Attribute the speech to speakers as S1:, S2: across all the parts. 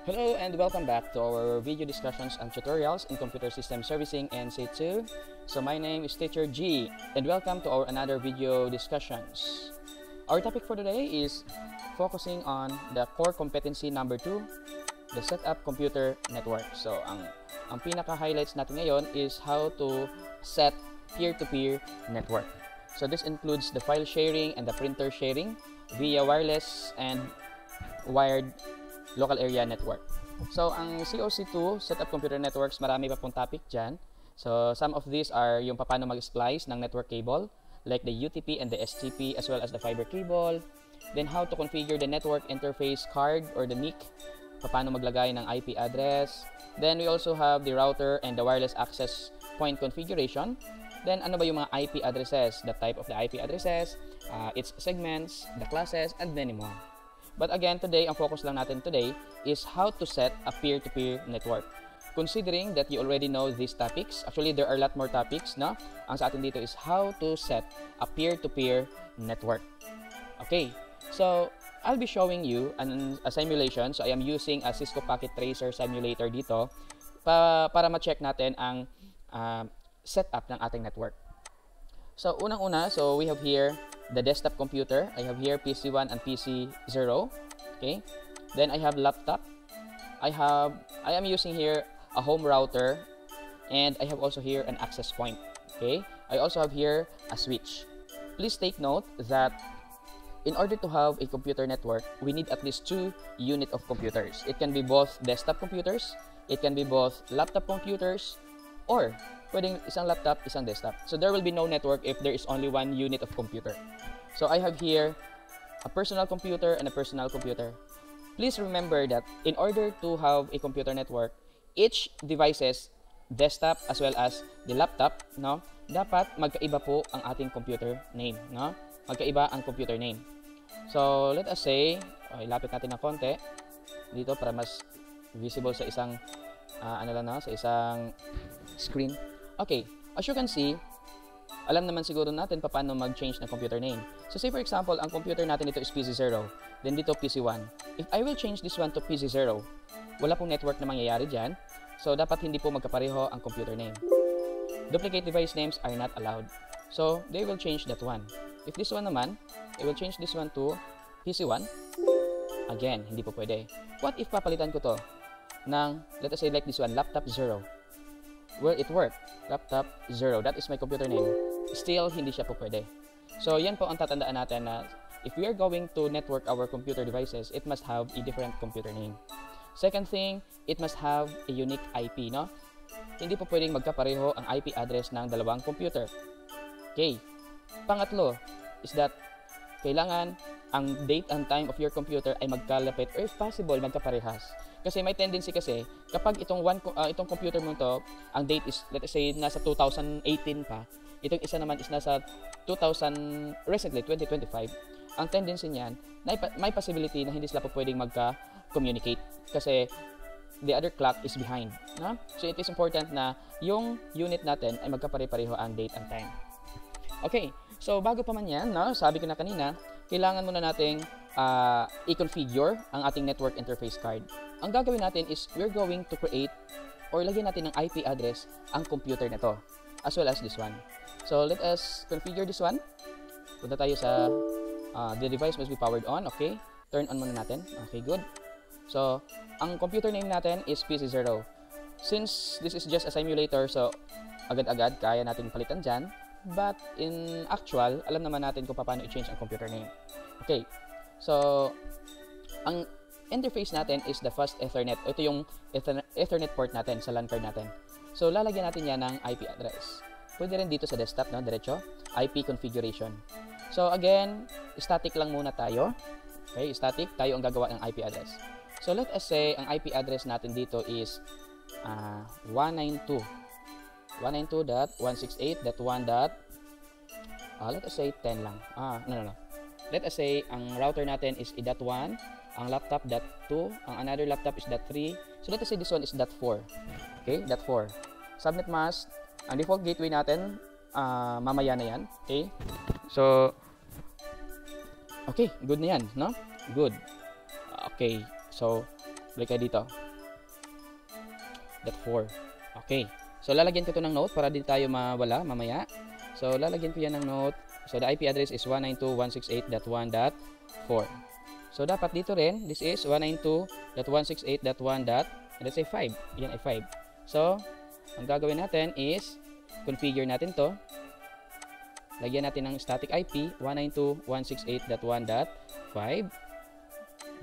S1: Hello and welcome back to our video discussions and tutorials in computer system servicing NC2. So my name is Teacher G and welcome to our another video discussions. Our topic for today is focusing on the core competency number 2, the setup computer network. So ang pinaka-highlights natin ngayon is how to set peer-to-peer network. So this includes the file sharing and the printer sharing via wireless and wired local area network. So, ang COC2, Setup Computer Networks, marami pa pong topic dyan. So, some of these are yung paano mag-splice ng network cable, like the UTP and the STP, as well as the fiber cable. Then, how to configure the network interface card or the NIC, paano maglagay ng IP address. Then, we also have the router and the wireless access point configuration. Then, ano ba yung mga IP addresses, the type of the IP addresses, its segments, the classes, and many more. But again, today, ang focus lang natin today is how to set a peer-to-peer network. Considering that you already know these topics, actually there are a lot more topics, no? Ang sa atin dito is how to set a peer-to-peer network. Okay, so I'll be showing you a simulation. So I am using a Cisco Packet Tracer simulator dito para ma-check natin ang setup ng ating network. So unang-una, so we have here the desktop computer. I have here PC1 and PC0. Okay. Then I have laptop. I am using here a home router, and I have also here an access point. Okay. I also have here a switch. Please take note that in order to have a computer network, we need at least 2 units of computers. It can be both desktop computers, it can be both laptop computers, or pwedeng isang laptop, isang desktop. So there will be no network if there is only 1 unit of computer. So I have here a personal computer and a personal computer. Please remember that in order to have a computer network, each devices, desktop as well as the laptop, no, dapat magkaiba po ang ating computer name, no? Magkaiba ang computer name. So let us say, ilapit natin ng konti dito para mas visible sa isang sa isang screen. Okay, as you can see, alam naman siguro natin paano mag-change ng computer name. So say for example, ang computer natin dito is PC0, then dito PC1. If I will change this one to PC0, wala pong network na mangyayari dyan. So dapat hindi po magkapareho ang computer name. Duplicate device names are not allowed. So they will change that one. If this one naman, I will change this one to PC1. Again, hindi po pwede. What if papalitan ko to ng, let us say like this one, laptop 0. Will it work? Laptop 0. That is my computer name. Still, hindi siya po pwede. So, yan po ang tatandaan natin na if we are going to network our computer devices, it must have a different computer name. Second thing, it must have a unique IP, no? Hindi po pwedeng magkapareho ang IP address ng dalawang computer. Okay. Pangatlo is that kailangan ang date and time of your computer ay magkalapit or if possible, magkaparehas. Kasi may tendency kasi, kapag itong computer mo to, ang date is, let's say, nasa 2018 pa, itong isa naman is nasa recently, 2025, ang tendency niyan, may possibility na hindi sila po pwedeng magka-communicate. Kasi, the other clock is behind. No? So, it is important na yung unit natin ay magkapare-pareho ang date and time. Okay, so bago pa man yan, no, sabi ko na kanina, kailangan muna nating i-configure ang ating network interface card. Ang gagawin natin is we're going to create or lagyan natin ng IP address ang computer na to, as well as this one. So let us configure this one. Punta tayo sa the device must be powered on. Okay, turn on muna natin. Okay, good. So ang computer name natin is PC0. Since this is just a simulator, so agad-agad kaya natin palitan dyan. But in actual, alam naman natin kung paano i-change ang computer name. Okay, so ang interface natin is the fast Ethernet. Ito yung Ethernet port natin sa LAN card natin. So lalagyan natin yan ng IP address. Pwede rin dito sa desktop, no? Diretso, IP configuration. So again, static lang muna tayo. Okay, static, tayo ang gagawa ng IP address. So let us say, ang IP address natin dito is 192. 192.168.1. Let us say 10 lang. No. Let us say ang router natin is .1, ang laptop .2, ang another laptop is .3. So let us say this one is .4. Okay, .4. Subnet mask, ang default gateway natin mamaya na yan. Okay? So Okay, good na yan, no? Good. Okay, so, balik tayo dito. .4. Okay. So, lalagyan ko ito ng note para di tayo mawala mamaya. So, lalagyan ko yan ng note. So, the IP address is 192.168.1.4. So, dapat dito rin, this is 192.168.1. Let's say 5. Yan ay 5. So, ang gagawin natin is, configure natin to. Lagyan natin ng static IP, 192.168.1.5.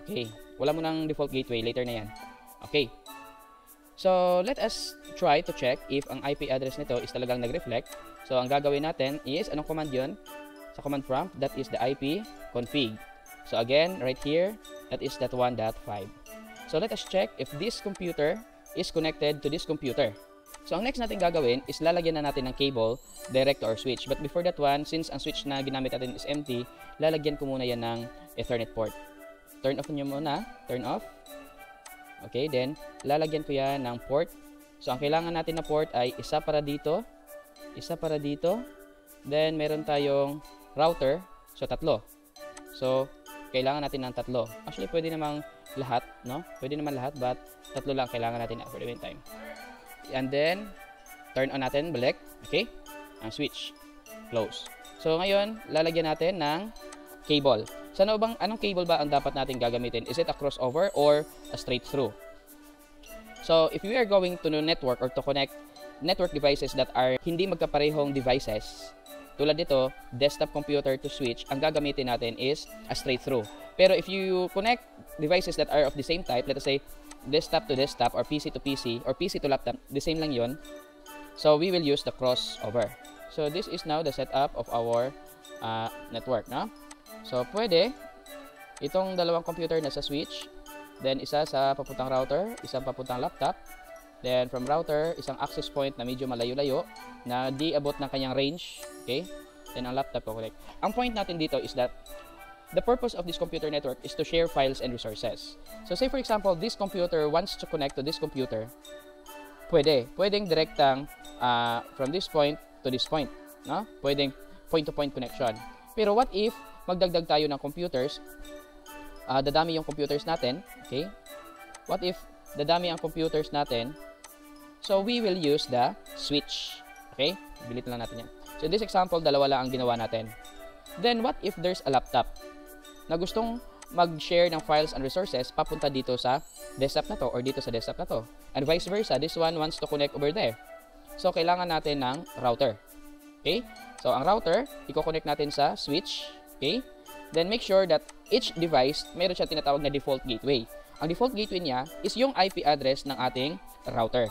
S1: Okay. Wala mo ng default gateway. Later na yan. Okay. So, let us try to check if ang IP address nito is talagang nag-reflect. So, ang gagawin natin is, anong command yun? Sa command prompt, that is the IP config. So, again, right here, that is that 1.5. So, let us check if this computer is connected to this computer. So, ang next natin gagawin is lalagyan na natin ng cable direct to our switch. But before that one, since ang switch na ginamit natin is empty, lalagyan ko muna yan ng Ethernet port. Turn off nyo muna. Turn off. Okay, then, lalagyan ko yan ng port. So, ang kailangan natin na port ay isa para dito, then, meron tayong router, so, 3. So, kailangan natin ng 3. Actually, pwede namang lahat, no? Pwede naman lahat, but 3 lang kailangan natin for the meantime. And then, turn on natin, balik, okay? Ang switch, close. So, ngayon, lalagyan natin ng cable. So, anong cable ba ang dapat natin gagamitin? Is it a crossover or a straight through? So, if we are going to network or to connect network devices that are hindi magkaparehong devices, tulad dito, desktop computer to switch, ang gagamitin natin is a straight through. Pero if you connect devices that are of the same type, let us say, desktop to desktop or PC to PC or PC to laptop, the same lang yun. So, we will use the crossover. So, this is now the setup of our network, no? So, pwede, itong dalawang computer na sa switch, then isa sa papuntang router, isang papuntang laptop, then from router, isang access point na medyo malayo-layo, na di abot ng kanyang range, okay? Then ang laptop ko connect. Ang point natin dito is that the purpose of this computer network is to share files and resources. So, say for example, this computer wants to connect to this computer, pwedeng direktang from this point to this point, no? Pwedeng point-to-point connection. Pero what if magdagdag tayo ng computers, dadami yung computers natin, okay? What if dadami ang computers natin? So, we will use the switch, okay? Bilit lang natin yan. So, in this example, dalawa lang ang ginawa natin. Then, what if there's a laptop na gustong mag-share ng files and resources papunta dito sa desktop na to or dito sa desktop na to? And vice versa, this one wants to connect over there. So, kailangan natin ng router, okay? So, ang router, i-connect natin sa switch, okay? Then, make sure that each device, mayroon siya tinatawag na default gateway. Ang default gateway niya is yung IP address ng ating router.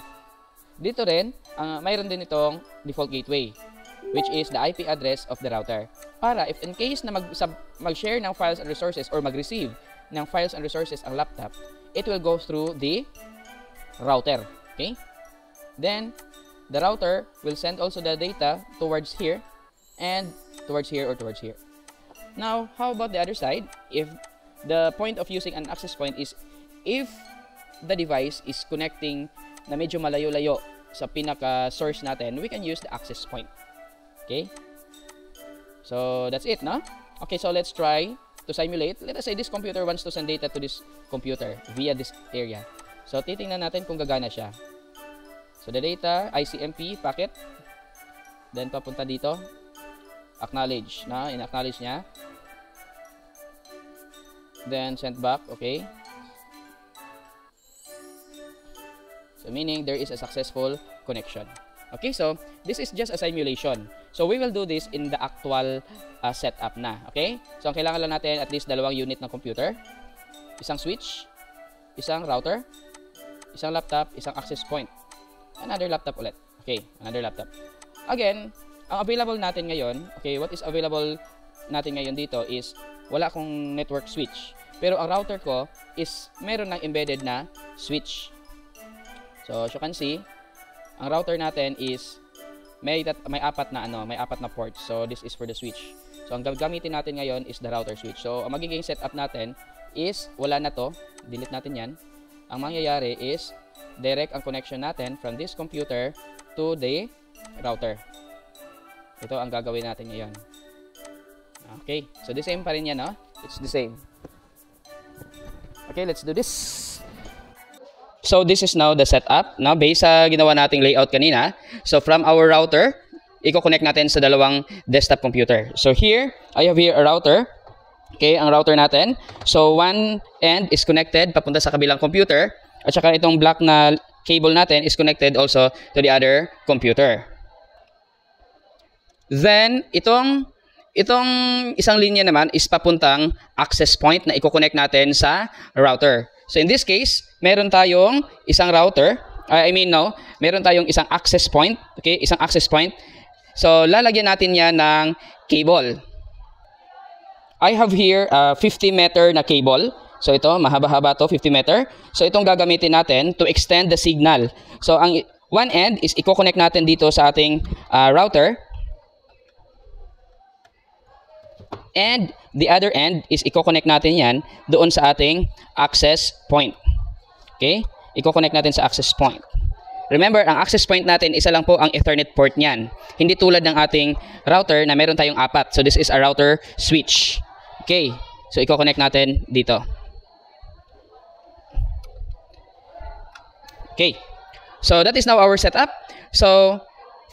S1: Dito rin, mayroon din itong default gateway, which is the IP address of the router. Para if in case na mag-share ng files and resources or mag-receive ng files and resources ang laptop, it will go through the router, okay? Then, the router will send also the data towards here and towards here or towards here. Now, how about the other side? If the point of using an access point is if the device is connecting na medyo malayo-layo sa pinaka-source natin, we can use the access point. Okay? So, that's it, no? Okay, so let's try to simulate. Let us say this computer wants to send data to this computer via this area. So, titingnan natin kung gagana siya. So, the data, ICMP packet. Then, papunta dito. Acknowledge, na? In-acknowledge niya. Then, send back, okay? So, meaning there is a successful connection. Okay, so, this is just a simulation. So, we will do this in the actual setup na, okay? So, ang kailangan lang natin at least 2 unit ng computer, isang switch, isang router, isang laptop, isang access point, another laptop ulit. Okay, another laptop. Again, ang available natin ngayon, okay, what is available natin ngayon dito is wala akong network switch. Pero ang router ko is meron ng embedded na switch. So, as you can see, ang router natin is may 4 na ports. So, this is for the switch. So, ang gagamitin natin ngayon is the router switch. So, ang magiging setup natin is wala na to. Delete natin yan. Ang mangyayari is direct ang connection natin from this computer to the router. Ito ang gagawin natin ngayon. Okay. So, the same pa rin yan, no? It's the same. Okay, let's do this. So this is now the setup, no? Based sa ginawa nating layout kanina. So from our router, i-connect natin sa dalawang desktop computer. So here, I have here a router. Okay, ang router natin. So one end is connected papunta sa kabilang computer. At saka itong black na cable natin is connected also to the other computer. Then, itong isang linya naman is papuntang access point na i-connect natin sa router. So in this case, meron tayong isang router. Meron tayong isang access point. Okay, isang access point. So lalagyan natin yan ng cable. I have here a 50-meter na cable. So ito, mahaba-haba to, 50-meter. So itong gagamitin natin to extend the signal. So ang one end is i-connect natin dito sa ating router. And the other end is i-connect natin yan doon sa ating access point. Okay? I-connect natin sa access point. Remember, ang access point natin, isa lang po ang Ethernet port niyan. Hindi tulad ng ating router na meron tayong apat. So this is a router switch. Okay? So i-connect natin dito. Okay. So that is now our setup. So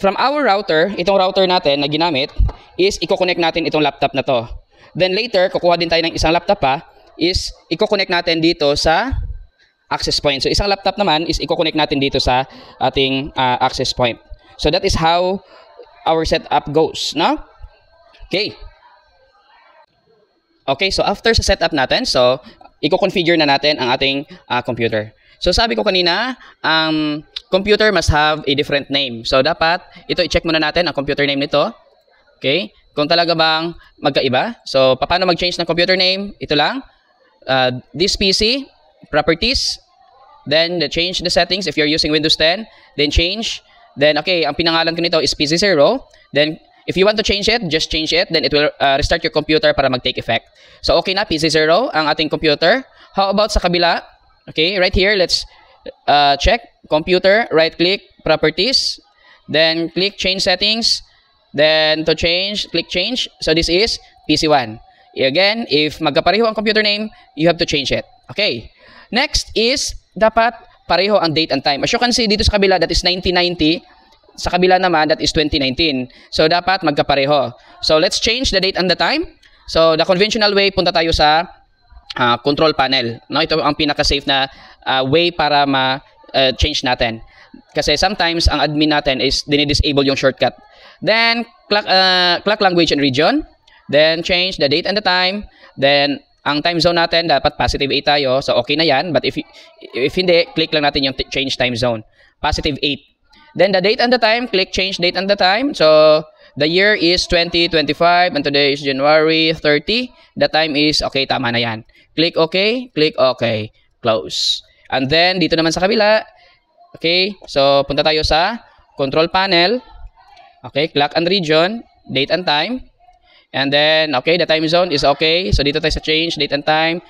S1: from our router, itong router natin na ginamit is i-connect natin itong laptop na to. Then later, kukuha din tayo ng isang laptop pa, is i-connect natin dito sa access point. So isang laptop naman is i-connect natin dito sa ating access point. So that is how our setup goes, no? Okay. Okay, so after sa setup natin, so i-configure na natin ang ating computer. So sabi ko kanina, computer must have a different name. So dapat, ito i-check muna natin ang computer name nito. Okay? Kung talaga bang magkaiba. So, paano mag-change ng computer name? Ito lang. This PC, properties. Then, change the settings if you're using Windows 10. Then, change. Then, okay, ang pinangalan ko nito is PC0. Then, if you want to change it, just change it. Then, it will restart your computer para mag-take effect. So, okay na, PC0 ang ating computer. How about sa kabila? Okay, right here, let's check. Computer, right-click, properties. Then, click change settings. Then, to change, click change. So, this is PC1. Again, if magkapareho ang computer name, you have to change it. Okay. Next is, dapat pareho ang date and time. As you can see, dito sa kabila, that is 1990. Sa kabila naman, that is 2019. So, dapat magkapareho. So, let's change the date and the time. So, the conventional way, punta tayo sa control panel. No? Ito ang pinaka-safe na way para ma-change natin. Kasi sometimes, ang admin natin is dinidisable yung shortcut. Then, clock language and region. Then, change the date and the time. Then, ang time zone natin, dapat positive 8 tayo. So, okay na yan. But if hindi, click lang natin yung change time zone. Positive 8. Then, the date and the time, click change date and the time. So, the year is 2025 and today is January 30. The time is, okay, tama na yan. Click okay, close. And then, dito naman sa kabila, okay, so, punta tayo sa control panel. Okay, clock and region, date and time. And then, okay, the time zone is okay. So, dito tayo sa change, date and time.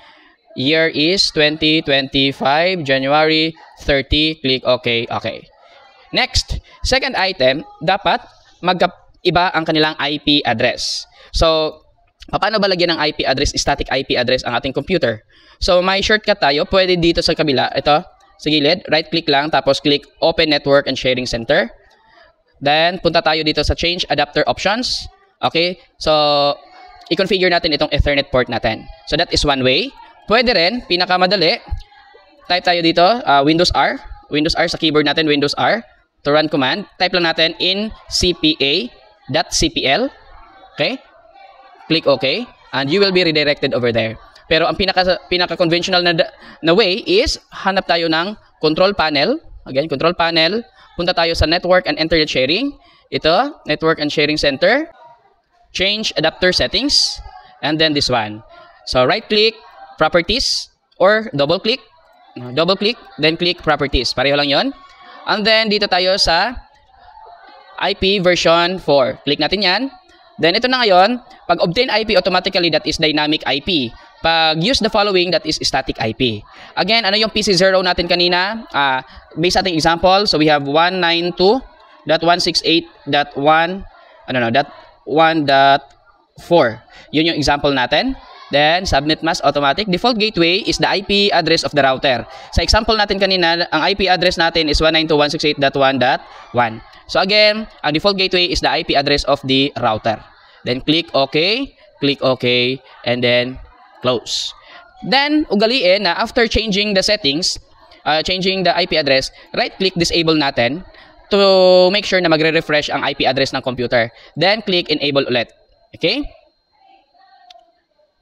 S1: Year is 2025, January 30. Click okay. Next, second item, dapat magkaiba ang kanilang IP address. So, paano ba lagyan ng IP address, static IP address ang ating computer? So, may shortcut tayo. Pwede dito sa kabila. Ito, sa gilid. Right-click lang, tapos click Open Network and Sharing Center. Then, punta tayo dito sa Change Adapter Options. Okay? So, i-configure natin itong Ethernet port natin. So, that is one way. Pwede rin, pinakamadali, type tayo dito, Windows R. Windows R sa keyboard natin, Windows R. To run command, type lang natin in cpa.cpl. Okay? Click OK. And you will be redirected over there. Pero ang pinaka-conventional na way is, hanap tayo ng control panel. Again, control panel. Punta tayo sa Network and Internet Sharing. Ito, Network and Sharing Center. Change Adapter Settings. And then this one. So, right-click, Properties. Or double-click. Double-click, then click Properties. Pareho lang yon. And then, dito tayo sa IP version 4. Click natin yan. Then, ito na ngayon. Pag obtain IP automatically, that is dynamic IP. Pag use the following, that is static IP. Again, ano yung PC0 natin kanina? Based sa ating example, so we have 192.168.1.1.4. Yun yung example natin. Then, subnet mask automatic. Default gateway is the IP address of the router. Sa example natin kanina, ang IP address natin is 192.168.1.1. So again, ang default gateway is the IP address of the router. Then, click OK, and then close. Then, ugaliin na after changing the settings, changing the IP address, right-click disable natin to make sure na magre-refresh ang IP address ng computer. Then, click enable ulit. Okay?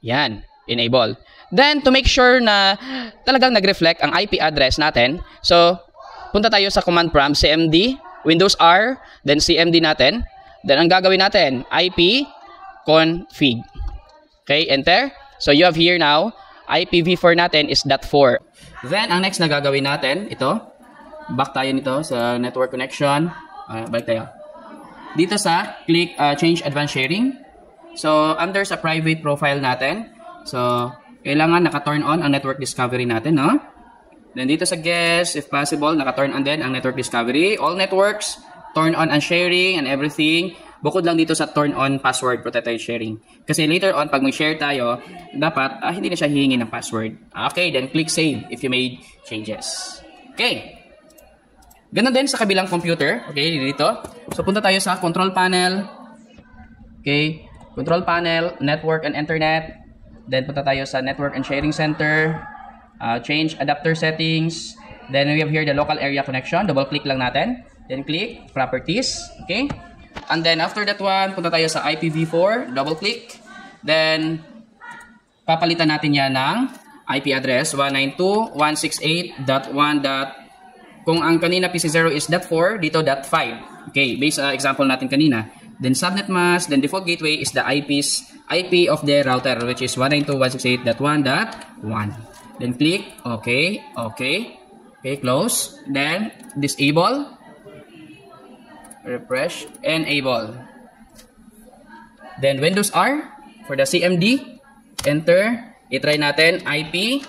S1: Yan, enable. Then, to make sure na talagang nag-reflect ang IP address natin, so, punta tayo sa command prompt, cmd, Windows R, then cmd natin. Then, ang gagawin natin, IP config. Okay, enter. So, you have here now, IPv4 natin is .4. Then, ang next na gagawin natin, ito, back tayo nito sa network connection. Balik tayo. Dito sa click change advanced sharing. So, under sa private profile natin, so, kailangan naka-turn on ang network discovery natin, no? Then, dito sa guest, if possible, naka-turn on din ang network discovery. All networks, turn on ang sharing and everything. Bukod lang dito sa turn on password protected sharing. Kasi later on, pag mag-share tayo, dapat hindi na siya hihingi ng password. Okay, then click save if you made changes. Okay. Ganun din sa kabilang computer. Okay, dito. So, punta tayo sa control panel. Okay. Control panel, network and internet. Then, punta tayo sa network and sharing center. Change adapter settings. Then, we have here the local area connection. Double-click lang natin. Then, click properties. Okay. And then, after that one, punta tayo sa IPv4. Double-click. Then, papalitan natin yan ng IP address 192.168.1. Kung ang kanina PC0 is .4, dito .5. Okay, based sa example natin kanina. Then subnet mask, then default gateway is the IP of the router, which is 192.168.1.1. Then click OK, close. Then disable, refresh, enable. Then Windows R for the CMD, enter. I-try natin IP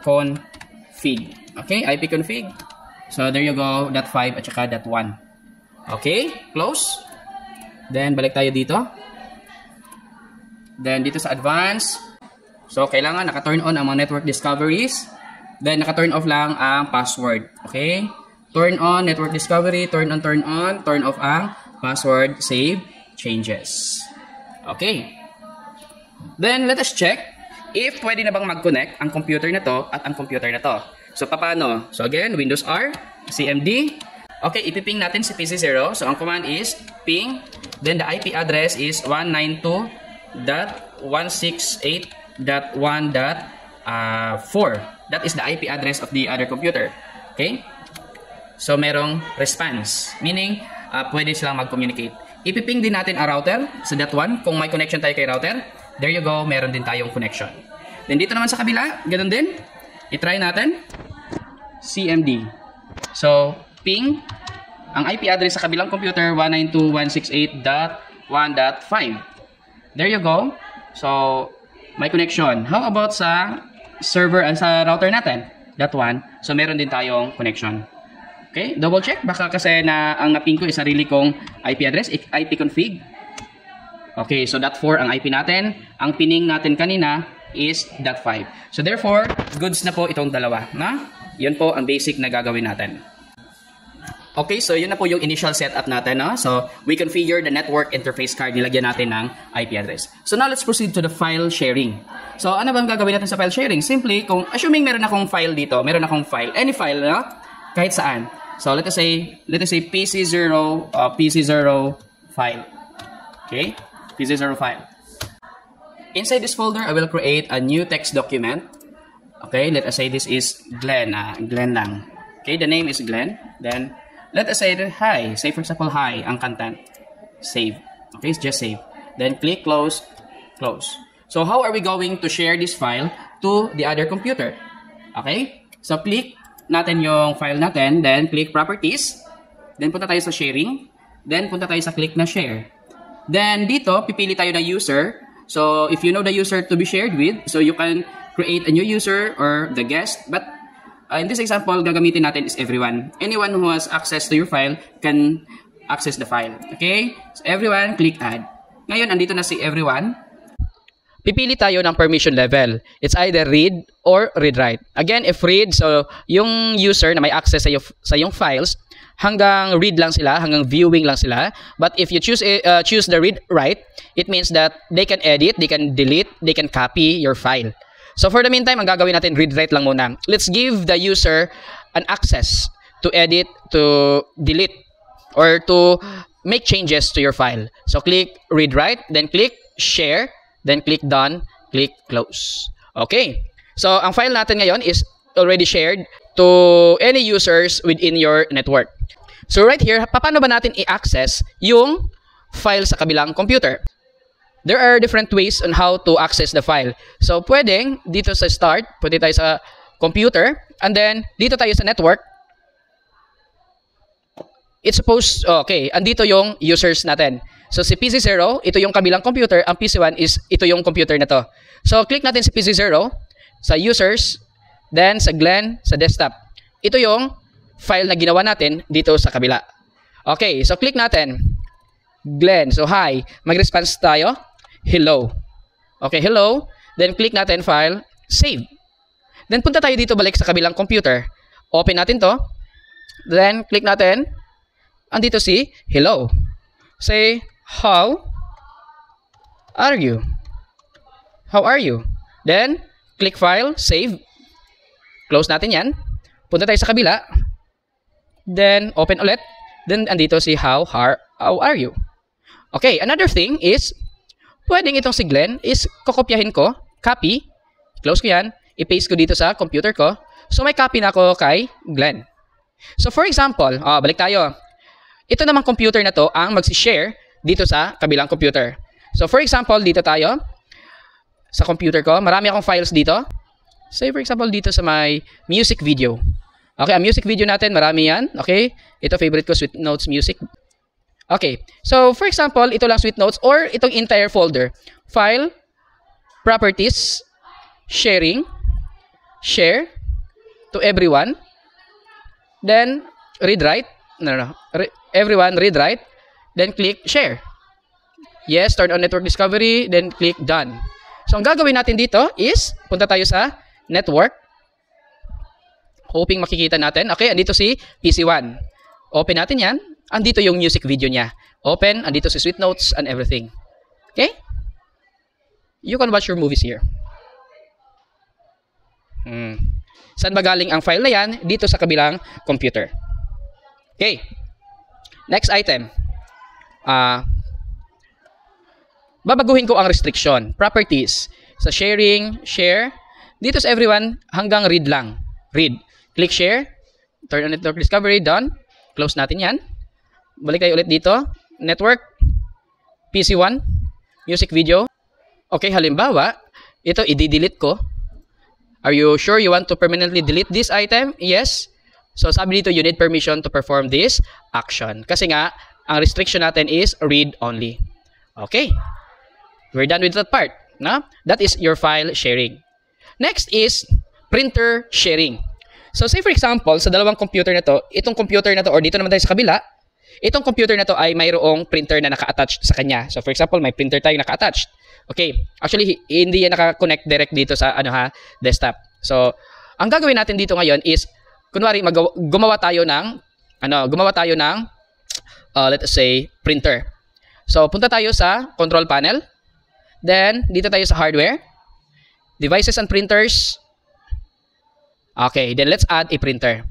S1: config. Okay, IP config. So there you go, .5 at saka .1. Okay, close. Then, balik tayo dito. Then, dito sa advanced. So, kailangan naka-turn on ang mga network discoveries. Then, naka-turn off lang ang password. Okay? Turn on network discovery, turn on, turn off ang password, save, changes. Okay. Then, let us check if pwede na bang mag-connect ang computer na to at ang computer na to. So, paano? So, again, Windows R, CMD. Okay, ipiping natin si PC0. So, ang command is ping. Then, the IP address is 192.168.1.4. That is the IP address of the other computer. Okay? So, merong response. Meaning, pwede silang mag-communicate. Ipiping din natin ang router sa .1. Kung may connection tayo kay router, there you go, meron din tayong connection. Then, dito naman sa kabila, ganun din. I-try natin. CMD. So, ping ang IP address sa kabilang computer 192.168.1.5. There you go. So, may connection. How about sa server and sa router natin? .1. So, meron din tayong connection. Okay, double check. Baka kasi na ang naping ko is sarili kong IP address, IP config. Okay, so .4 ang IP natin. Ang pining natin kanina is .5. So, therefore, goods na po itong dalawa. Na? Yun po ang basic na gagawin natin. Okay, so yun na po yung initial setup natin. No? So, we configure the network interface card. Nilagyan natin ng IP address. So, now let's proceed to the file sharing. So, ano bang gagawin natin sa file sharing? Simply, kung assuming meron akong file dito, meron akong file, any file, no? Kahit saan. So, let us say PC0 file. Okay? PC0 file. Inside this folder, I will create a new text document. Okay, let us say this is Glenn. Glenn lang. Okay, the name is Glenn. Then, let us say hi. Say for example, hi, ang content. Save. Okay, just save. Then click close, close. So how are we going to share this file to the other computer? Okay? So click natin yung file natin, then click properties. Then punta tayo sa sharing. Then punta tayo sa click na share. Then dito, pipili tayo ng user. So if you know the user to be shared with, so you can create a new user or the guest. But in this example, gagamitin natin is everyone. Anyone who has access to your file can access the file. Okay? So everyone, click add. Ngayon, andito na si everyone. Pipili tayo ng permission level. It's either read or read-write. Again, if read, so yung user na may access sa yung files, hanggang read lang sila, hanggang viewing lang sila. But if you choose the read-write, it means that they can edit, they can delete, they can copy your file. So for the meantime, ang gagawin natin, read-write lang muna. Let's give the user an access to edit, to delete, or to make changes to your file. So click read-write, then click share, then click done, click close. Okay. So ang file natin ngayon is already shared to any users within your network. So right here, paano ba natin i-access yung file sa kabilang computer? There are different ways on how to access the file. So pwedeng dito sa start, pwede tayo sa computer, and then dito tayo sa network. It's supposed, okay, andito yung users natin. So si PC0, ito yung kabilang computer, ang PC1 is ito yung computer na to. So click natin si PC0 sa users, then sa Glenn sa desktop. Ito yung file na ginawa natin dito sa kabila. Okay, so click natin Glenn. So hi, mag-response tayo. Hello. Okay, hello. Then click natin file, save. Then punta tayo dito balik sa kabilang computer. Open natin to. Then click natin. Andito si hello. Say, how are you? How are you? Then, click file, save. Close natin yan. Punta tayo sa kabila. Then, open ulit. Then, andito si how are you? Okay, another thing is, pwedeng itong si Glenn is kokopyahin ko, copy, close ko yan, i-paste ko dito sa computer ko. So, may copy na ako kay Glenn. So, for example, balik tayo. Ito namang computer na to ang mag-share dito sa kabilang computer. So, for example, dito tayo sa computer ko. Marami akong files dito. Say, for example, dito sa my music video. Okay, ang music video natin, marami yan. Okay, ito favorite ko, Sweet Notes Music. Okay, so, for example, ito lang Sweet Notes or itong entire folder. File, Properties, Sharing, Share to everyone. Then, read-write. Everyone, read-write. Then click share. Yes, turn on network discovery, then click done. So ang gagawin natin dito is punta tayo sa network. Hoping makikita natin. Okay, andito si PC1. Open natin yan. Andito yung music video niya. Open, andito si Sweet Notes and everything. Okay? You can watch your movies here. Saan ba galing ang file na yan? Dito sa kabilang computer. Okay. Next item. Babaguhin ko ang restriction. Properties. Sa sharing, share. Dito sa everyone, hanggang read lang. Read. Click share. Turn on network discovery. Done. Close natin yan. Balik tayo ulit dito. Network. PC1. Music video. Okay, halimbawa, ito i-delete ko. Are you sure you want to permanently delete this item? Yes. So sabi dito, you need permission to perform this action. Kasi nga, ang restriction natin is read only. Okay. We're done with that part. No? That is your file sharing. Next is printer sharing. So say for example, sa dalawang computer na to, itong computer na to, or dito naman tayo sa kabila, itong computer na to ay mayroong printer na naka-attach sa kanya. So for example, may printer tayo naka-attached. Okay. Actually, hindi yan naka-connect direct dito sa desktop. So, ang gagawin natin dito ngayon is, kunwari, gumawa tayo ng, let's say, printer. So, punta tayo sa control panel. Then, dito tayo sa hardware. Devices and printers. Okay, then let's add a printer.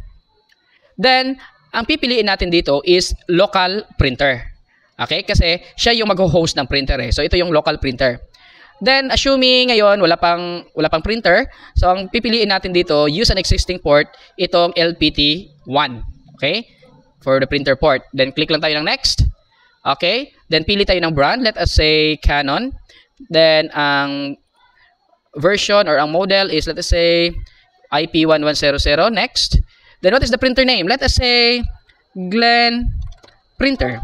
S1: Then, ang pipiliin natin dito is local printer. Okay, kasi siya yung mag-host ng printer eh. So, ito yung local printer. Then, assuming ngayon wala pang printer, so ang pipiliin natin dito, use an existing port, itong LPT1. Okay? For the printer port. Then, click lang tayo ng next. Okay? Then, pili tayo ng brand. Let us say Canon. Then, ang version or ang model is, let us say, IP1100. Next. Then, what is the printer name? Let us say, Glenn Printer.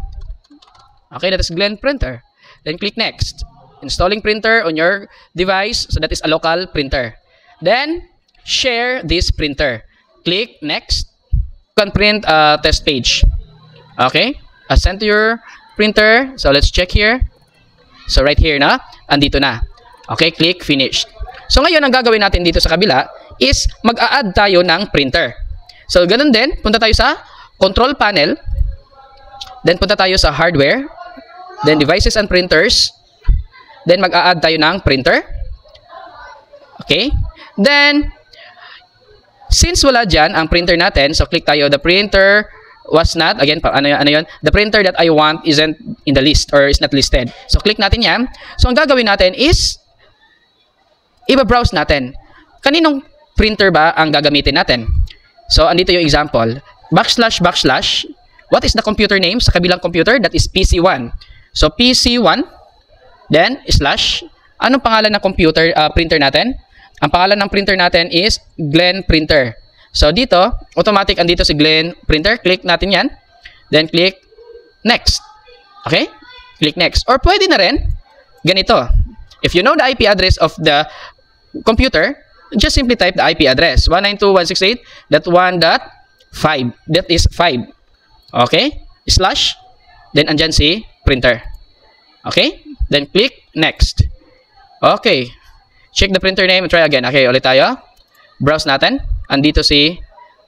S1: Okay, that is Glenn Printer. Then, click next. Installing printer on your device. So, that is a local printer. Then, share this printer. Click next. You can print a test page. Okay? Send to your printer. So, let's check here. So right here na, andito na. Okay, click Finish. So ngayon, ang gagawin natin dito sa kabila is mag-a-add tayo ng printer. So ganun din, punta tayo sa Control Panel, then punta tayo sa Hardware, then Devices and Printers, then mag-a-add tayo ng printer. Okay, then since wala dyan ang printer natin, so click tayo, the printer was not, again, ano yun? The printer that I want isn't in the list or is not listed. So click natin yan. So ang gagawin natin is, iba-browse natin. Kaninong printer ba ang gagamitin natin? So andito yung example. \\, what is the computer name sa kabilang computer? That is PC1. So PC1, then slash, anong pangalan ng computer printer natin? Ang pangalan ng printer natin is Glen Printer. So dito, automatic andito si Glen Printer. Click natin yan. Then click Next. Okay? Click Next. Or pwede na rin, ganito. If you know the IP address of the computer, just simply type the IP address. 192.168.1.5. That is 5. Okay? Slash. Then andyan si printer. Okay? Then click Next. Okay. Check the printer name and try again. Okay, ulit tayo. Browse natin. Andito si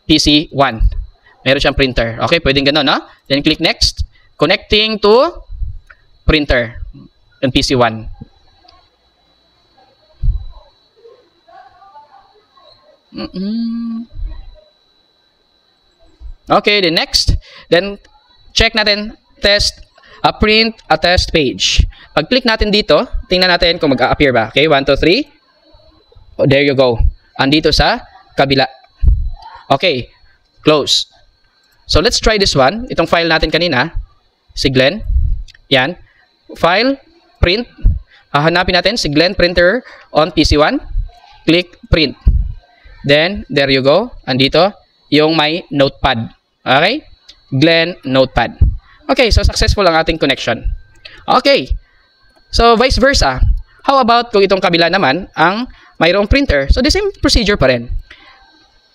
S1: PC1. Meron siyang printer. Okay, pwedeng ganun, no? Then click Next. Connecting to printer and PC1. Okay, then next. Then check natin print a test page. Pag click natin dito, tingnan natin kung mag-a-appear ba. Okay, 1, 2, 3. Oh, there you go. Andito sa kabila. Okay, close. So let's try this one. Itong file natin kanina, si Glen. Yan. File, print. Hahanapin natin si Glen Printer on PC1. Click print. Then, there you go. Andito, yung may notepad. Okay? Glen Notepad. Okay, so successful ang ating connection. Okay. So, vice versa. How about kung itong kabila naman ang mayroong printer? So, the same procedure pa rin.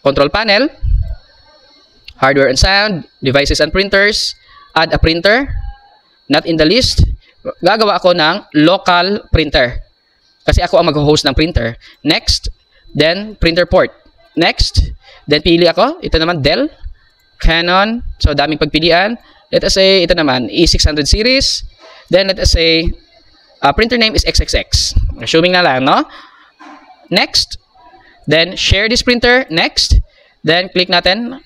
S1: Control Panel, Hardware and Sound, Devices and Printers, add a printer, not in the list. Gagawa ako ng local printer. Kasi ako ang mag-host ng printer. Next, then printer port. Next, then pili ako. Ito naman Dell, Canon. So, daming pagpilian. Let us say, ito naman, E600 series. Then, let us say, printer name is XXX. Assuming na lang, no? Next. Then, share this printer. Next. Then, click natin.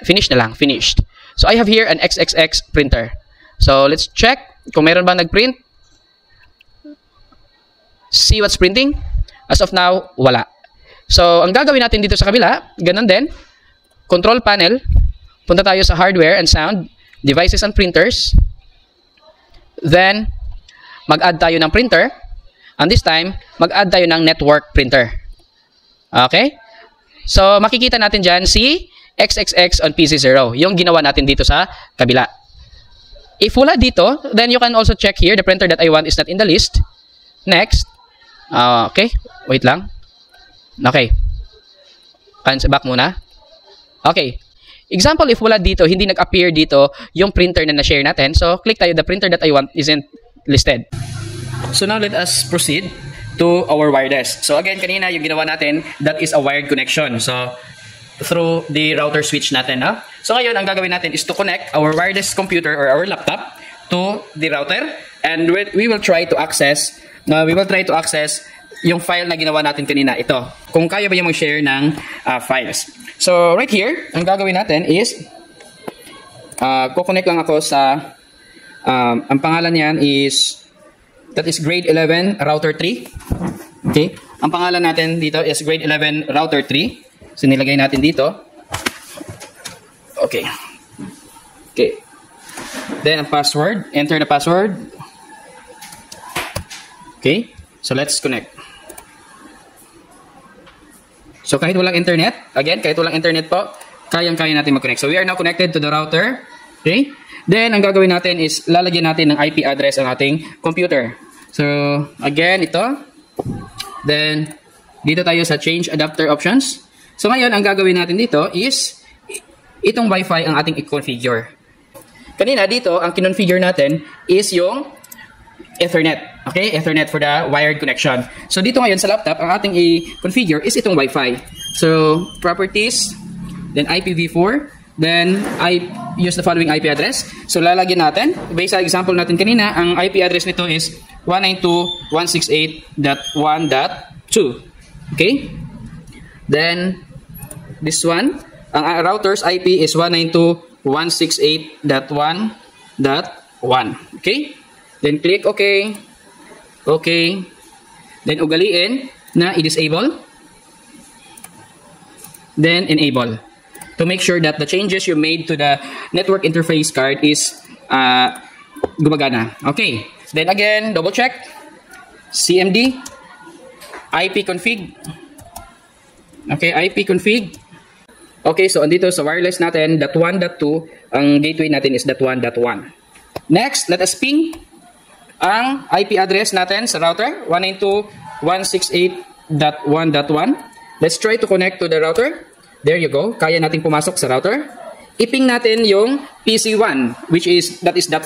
S1: Finish na lang. Finished. So, I have here an XXX printer. So, let's check kung meron bang nag-print. See what's printing. As of now, wala. So, ang gagawin natin dito sa kabila, ganun din. Control Panel. Punta tayo sa Hardware and Sound, Devices and Printers. Then, mag-add tayo ng printer. And this time, mag-add tayo ng network printer. Okay? So, makikita natin dyan si XXX on PC0. Yung ginawa natin dito sa kabila. If wala dito, then you can also check here. The printer that I want is not in the list. Next. Okay. Wait lang. Okay. Back muna. Okay. Example, if wala dito, hindi nag-appear dito yung printer na na-share natin. So, click tayo. The printer that I want isn't listed. So, now let us proceed to our wireless. So, again, kanina yung ginawa natin, that is a wired connection. So, through the router switch natin. Ha? So, ngayon, ang gagawin natin is to connect our wireless computer or our laptop to the router. And we will try to access yung file na ginawa natin kanina. Ito. Kung kaya ba yung mag-share ng files. So, right here, ang gagawin natin is kukonect lang ako sa ang pangalan niyan is that is grade 11 router 3. Okay? Ang pangalan natin dito is grade 11 router 3. So, nilagay natin dito. Okay. Okay. Then, ang password. Enter the password. Okay. So, let's connect. So, kahit walang internet, again, kahit walang internet po, kayang-kaya natin mag-connect. So, we are now connected to the router. Okay. Then, ang gagawin natin is lalagyan natin ng IP address ang ating computer. So, again, ito. Then, dito tayo sa change adapter options. So, ngayon, ang gagawin natin dito is itong Wi-Fi ang ating i-configure. Kanina, dito, ang kinonfigure natin is yung Ethernet. Okay, Ethernet for the wired connection. So dito ngayon sa laptop, ang ating i-configure is itong Wi-Fi. So properties, then IPv4, then I use the following IP address. So lalagyan natin, based sa example natin kanina, ang IP address nito is 192.168.1.2. Okay? Then this one, ang router's IP is 192.168.1.1. Okay? Then click OK. Okay. Then ugaliin na i-disable. Then enable. To make sure that the changes you made to the network interface card is gumagana. Okay. Then again, double check. CMD. IP config. Okay, IP config. Okay, so andito sa wireless natin, .1.2, ang gateway natin is .1.1. Next, let us ping ang IP address natin sa router, 192.168.1.1. Let's try to connect to the router. There you go. Kaya nating pumasok sa router. I-ping natin yung PC1, that is .5.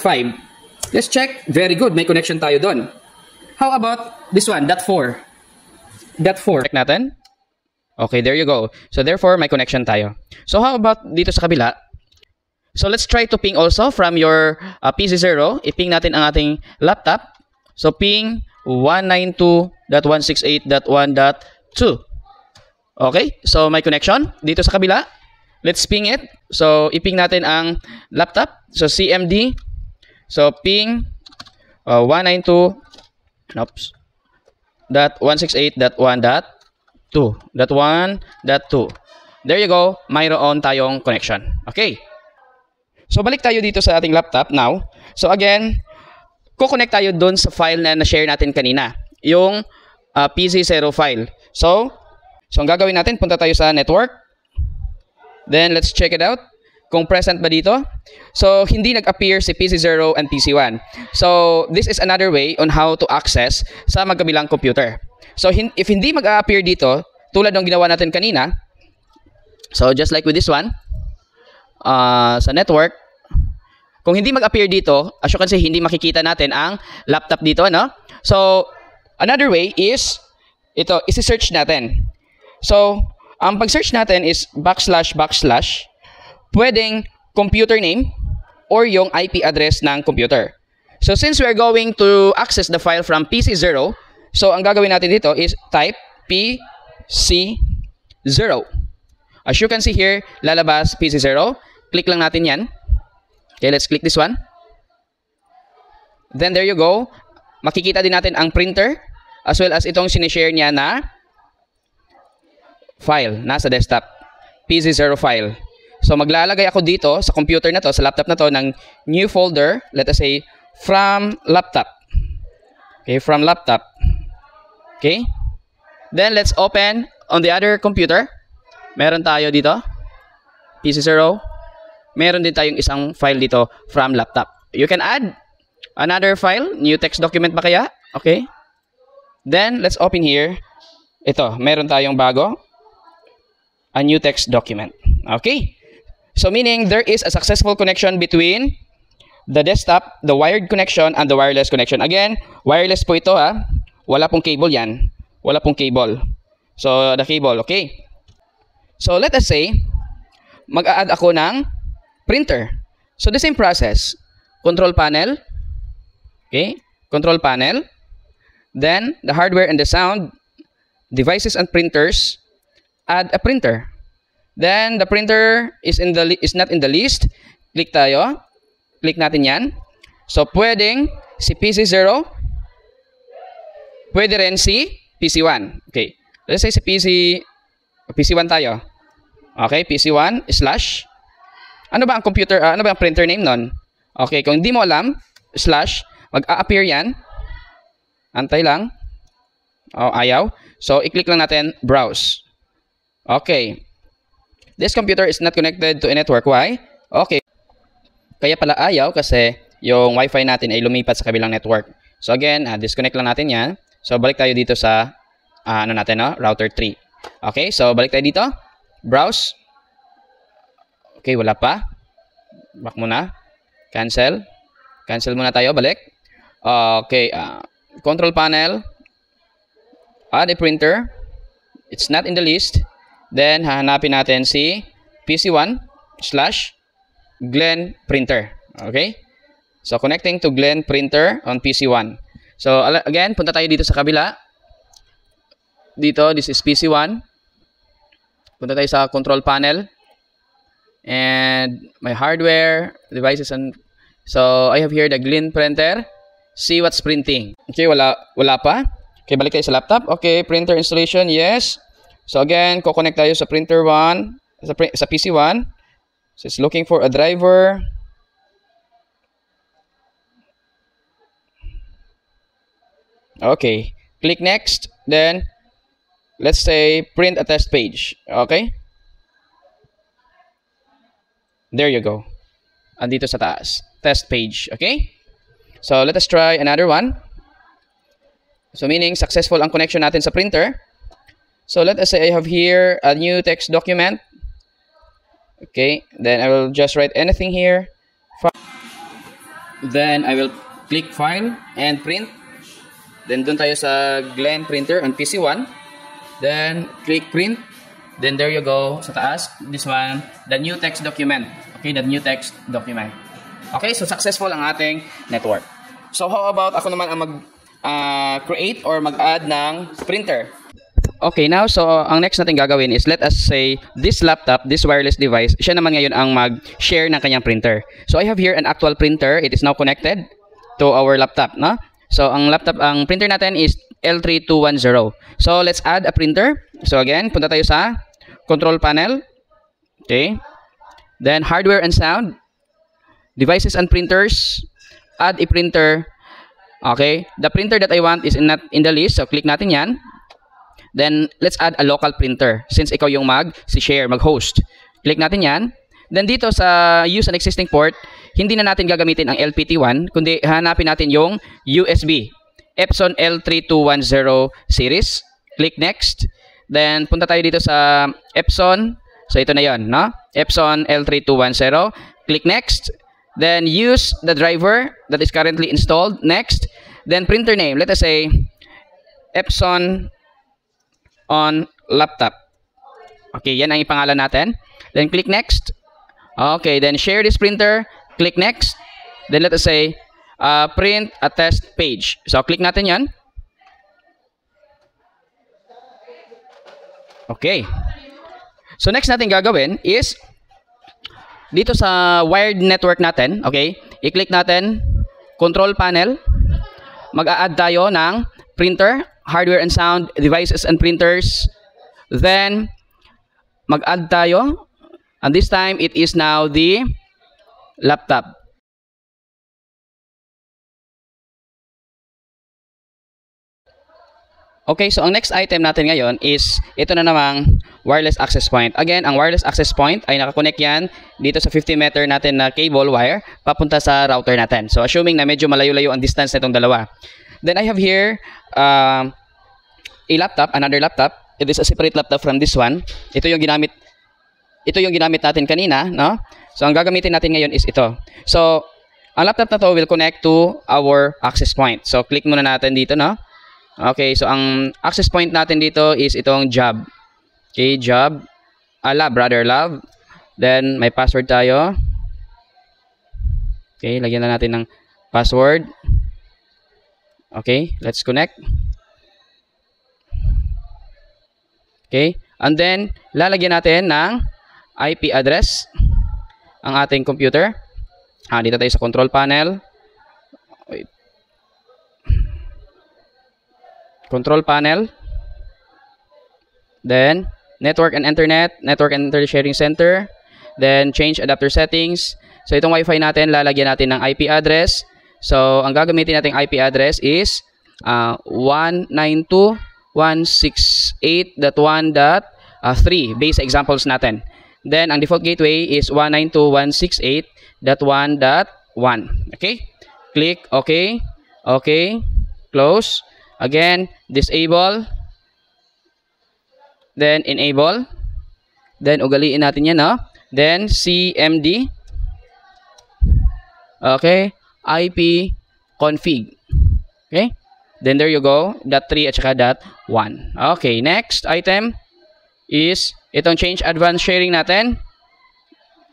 S1: Let's check. Very good. May connection tayo doon. How about this one, .4? Check natin. Okay, there you go. So therefore, may connection tayo. So how about dito sa kabila? So let's try to ping also from your PC0. I-ping natin ang ating laptop. So ping 192.168.1.2. Okay, so may connection dito sa kabila. Let's ping it. So i-ping natin ang laptop. So CMD. So ping 192.168.1.2. There you go. Mayroon tayong connection. Okay. So balik tayo dito sa ating laptop now. So again, kukonect tayo dun sa file na na-share natin kanina, yung PC0 file. So ang gagawin natin, punta tayo sa network. Then let's check it out. Kung present ba dito. So hindi nag-appear si PC0 and PC1. So this is another way on how to access sa magkabilang computer. So if hindi mag-appear dito, tulad ng ginawa natin kanina, so just like with this one, sa network, kung hindi mag-appear dito, as you can see, hindi makikita natin ang laptop dito, no? So, another way is, ito, isi-search natin. So, ang pag-search natin is // pwedeng computer name or yung IP address ng computer. So, since we are going to access the file from PC0, so ang gagawin natin dito is type PC0. As you can see here, lalabas PC0. Click lang natin yan. Okay, let's click this one. Then there you go. Makikita din natin ang printer as well as itong sinishare niya na file nasa desktop. PC0 file. So maglalagay ako dito sa computer na to, sa laptop na to, ng new folder. Let us say from laptop. Okay, from laptop. Okay. Then let's open on the other computer. Meron tayo dito. PC0. Meron din tayong isang file dito from laptop. You can add another file, new text document ba kaya? Okay. Then, let's open here. Ito, meron tayong bago. A new text document. Okay. So, meaning there is a successful connection between the desktop, the wired connection, and the wireless connection. Again, wireless po ito ha. Wala pong cable yan. Wala pong cable. So, the cable, okay. So, let us say, mag-a-add ako ng printer. So, the same process. Control panel. Okay. Control panel. Then, the hardware and the sound. Devices and printers. Add a printer. Then, the printer is not in the list. Click tayo. Click natin yan. So, pwedeng si PC0. Pwede rin si PC1. Okay. Let's say si PC1 tayo. Okay. PC1 / ano ba ang computer, ano ba ang printer name nun? Okay, kung hindi mo alam, / mag-a-appear yan. Antay lang. Oh, ayaw. So, i-click lang natin, browse. Okay. This computer is not connected to a network. Why? Okay. Kaya pala ayaw kasi yung Wi-Fi natin ay lumipat sa kabilang network. So, again, disconnect lang natin yan. So, balik tayo dito sa, router 3. Okay, so, balik tayo dito. Browse. Okay, wala pa. Back muna. Cancel. Cancel muna tayo. Balik. Okay, control panel, add a printer. It's not in the list. Then, hahanapin natin si PC1/Glen printer. Okay? So, connecting to Glen printer on PC1. So, again, punta tayo dito sa kabila. Dito, this is PC1. Punta tayo sa control panel. And my hardware, devices, and so, I have here the Glen printer. See what's printing. Okay, wala pa. Okay, balik tayo sa laptop. Okay, printer installation, yes. So again, connect tayo sa printer 1, sa PC1. So it's looking for a driver. Okay, click next. Then, let's say print a test page. Okay? There you go. Andito sa taas. Test page. Okay? So let us try another one. So meaning successful ang connection natin sa printer. So let us say I have here a new text document. Okay, then I will just write anything here. Then I will click file and print. Then dun tayo sa Glen printer on PC1. Then click print. Then there you go sa taas. This one, the new text document. Okay, the new text document. Okay, so successful ang ating network. So how about ako naman ang mag-create or mag-add ng printer? Okay, now, so ang next natin gagawin is let us say this laptop, this wireless device, siya naman ngayon ang mag-share ng kanyang printer. So I have here an actual printer. It is now connected to our laptop, no? So ang printer natin is L3210. So let's add a printer. So again, punta tayo sa control panel. Okay. Then hardware and sound, devices and printers, add a printer. Okay. The printer that I want is not in the list. So click natin yan. Then, let's add a local printer. Since ikaw yung mag-share, mag-host. Click natin yan. Then, dito sa use an existing port, hindi na natin gagamitin ang LPT1, kundi hanapin natin yung USB. Epson L3210 series. Click next. Then, punta tayo dito sa Epson. So, ito na yon, no? Epson L3210. Click next. Then, use the driver that is currently installed. Next. Then, printer name. Let us say, Epson on laptop. Okay, yan ang ipangalan natin. Then click next. Okay, then share this printer. Click next. Then let us say print a test page. So click natin yan. Okay. So next natin gagawin is dito sa wired network natin, okay? I-click natin control panel. Mag-a-add tayo ng printer, hardware and sound, devices and printers. Then, mag-add tayo. And this time, it is now the laptop. Okay, so ang next item natin ngayon is ito na namang wireless access point. Again, ang wireless access point ay nakakonect yan dito sa 50 meter natin na cable wire papunta sa router natin. So, assuming na medyo malayo-layo ang distance nitong dalawa. Then, I have here a laptop, another laptop. It is a separate laptop from this one. Ito yung ginamit natin kanina, no? So, ang gagamitin natin ngayon is ito. So, ang laptop na to will connect to our access point. So, click muna natin dito, no? Okay, so ang access point natin dito is itong job. Okay, job. Lab. Then, may password tayo. Okay, lagyan na natin ng password. Okay, let's connect. Okay, and then, lalagyan natin ng IP address ang ating computer. Dito tayo sa control panel. Wait. Control panel. Then, network and internet sharing center. Then, change adapter settings. So, itong Wi-Fi natin, lalagyan natin ng IP address. So, ang gagamitin nating IP address is 192.168.1.3 based sa examples natin. Then, ang default gateway is 192.168.1.1. Okay? Click OK. OK. Close. Again, disable. Then, enable. Then, ugaliin natin yan, no? Then, CMD. Okay. IP config. Okay? Then there you go, .3 at saka .1. Okay, next item is itong change advanced sharing natin.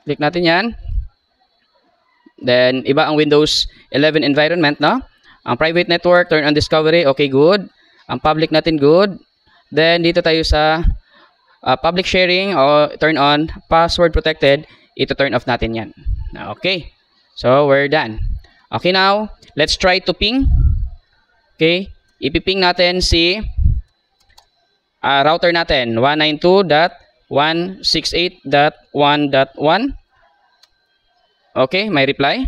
S1: Click natin yan. Then, iba ang Windows 11 environment, no? Ang private network, turn on discovery, okay, good. Ang public natin, good. Then, dito tayo sa public sharing o turn on, password protected, ito turn off natin yan. Okay. So, we're done. Okay, now, let's try to ping. Okay. Ipiping natin si router natin, 192.168.1.1. Okay, may reply.